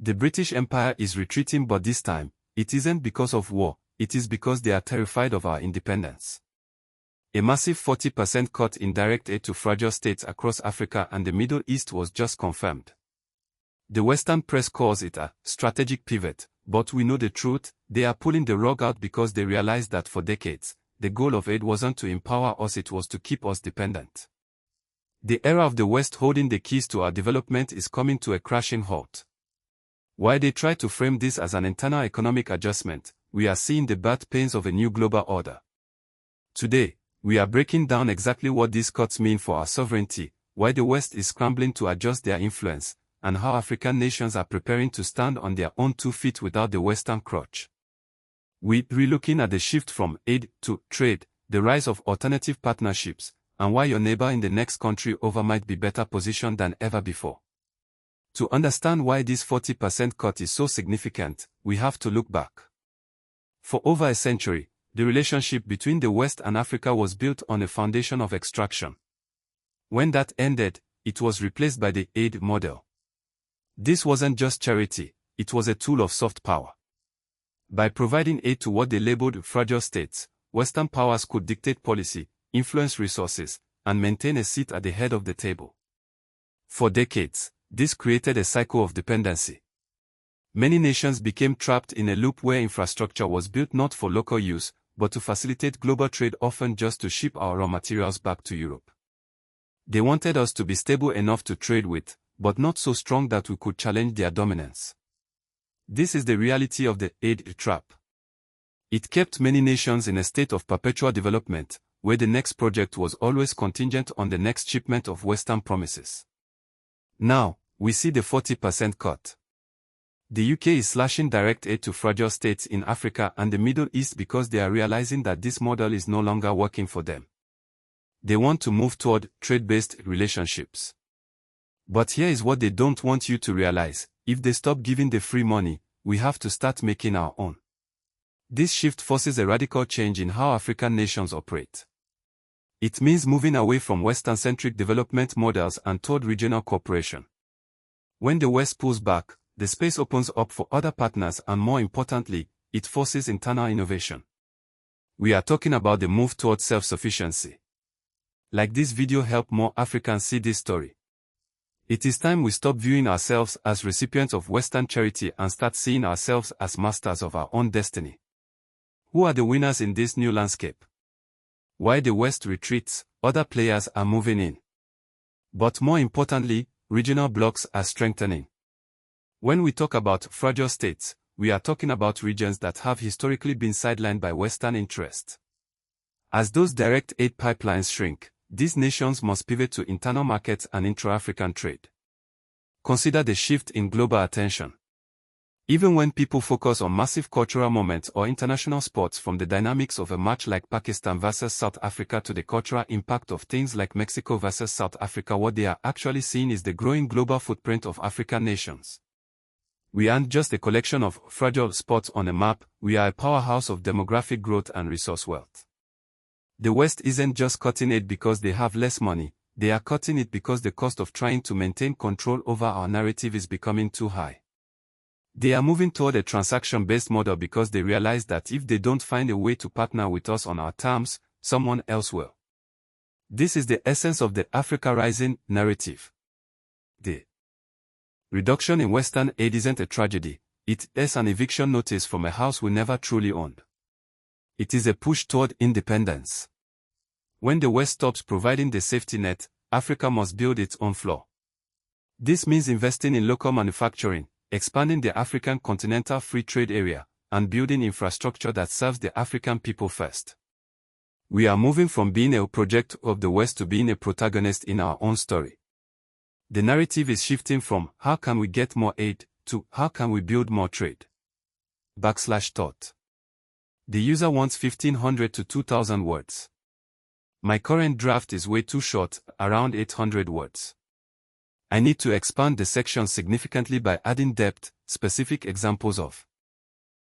The British Empire is retreating, but this time, it isn't because of war, it is because they are terrified of our independence. A massive 40% cut in direct aid to fragile states across Africa and the Middle East was just confirmed. The Western press calls it a strategic pivot, but we know the truth. They are pulling the rug out because they realize that for decades, the goal of aid wasn't to empower us, it was to keep us dependent. The era of the West holding the keys to our development is coming to a crashing halt. While they try to frame this as an internal economic adjustment, we are seeing the birth pains of a new global order. Today, we are breaking down exactly what these cuts mean for our sovereignty, why the West is scrambling to adjust their influence, and how African nations are preparing to stand on their own 2 feet without the Western crutch. We're looking at the shift from aid to trade, the rise of alternative partnerships, and why your neighbor in the next country over might be better positioned than ever before. To understand why this 40% cut is so significant, we have to look back. For over a century, the relationship between the West and Africa was built on a foundation of extraction. When that ended, it was replaced by the aid model. This wasn't just charity, it was a tool of soft power. By providing aid to what they labeled fragile states, Western powers could dictate policy, influence resources, and maintain a seat at the head of the table. For decades, this created a cycle of dependency. Many nations became trapped in a loop where infrastructure was built not for local use, but to facilitate global trade, often just to ship our raw materials back to Europe. They wanted us to be stable enough to trade with, but not so strong that we could challenge their dominance. This is the reality of the aid trap. It kept many nations in a state of perpetual development, where the next project was always contingent on the next shipment of Western promises. Now, we see the 40% cut. The UK is slashing direct aid to fragile states in Africa and the Middle East because they are realizing that this model is no longer working for them. They want to move toward trade-based relationships. But here is what they don't want you to realize: if they stop giving the free money, we have to start making our own. This shift forces a radical change in how African nations operate. It means moving away from Western-centric development models and toward regional cooperation. When the West pulls back, the space opens up for other partners, and more importantly, it forces internal innovation. We are talking about the move towards self-sufficiency. Like this video help more Africans see this story. It is time we stop viewing ourselves as recipients of Western charity and start seeing ourselves as masters of our own destiny. Who are the winners in this new landscape? While the West retreats, other players are moving in. But more importantly, regional blocs are strengthening. When we talk about fragile states, we are talking about regions that have historically been sidelined by Western interests. As those direct aid pipelines shrink, these nations must pivot to internal markets and intra-African trade. Consider the shift in global attention. Even when people focus on massive cultural moments or international sports, from the dynamics of a match like Pakistan versus South Africa to the cultural impact of things like Mexico versus South Africa, what they are actually seeing is the growing global footprint of African nations. We aren't just a collection of fragile spots on a map, we are a powerhouse of demographic growth and resource wealth. The West isn't just cutting it because they have less money, they are cutting it because the cost of trying to maintain control over our narrative is becoming too high. They are moving toward a transaction-based model because they realize that if they don't find a way to partner with us on our terms, someone else will. This is the essence of the Africa Rising narrative. The reduction in Western aid isn't a tragedy, it is an eviction notice from a house we never truly owned. It is a push toward independence. When the West stops providing the safety net, Africa must build its own floor. This means investing in local manufacturing, expanding the African Continental Free Trade Area, and building infrastructure that serves the African people first. We are moving from being a project of the West to being a protagonist in our own story. The narrative is shifting from "how can we get more aid" to "how can we build more trade?" /thought. The user wants 1500 to 2000 words. My current draft is way too short, around 800 words. I need to expand the section significantly by adding depth, specific examples of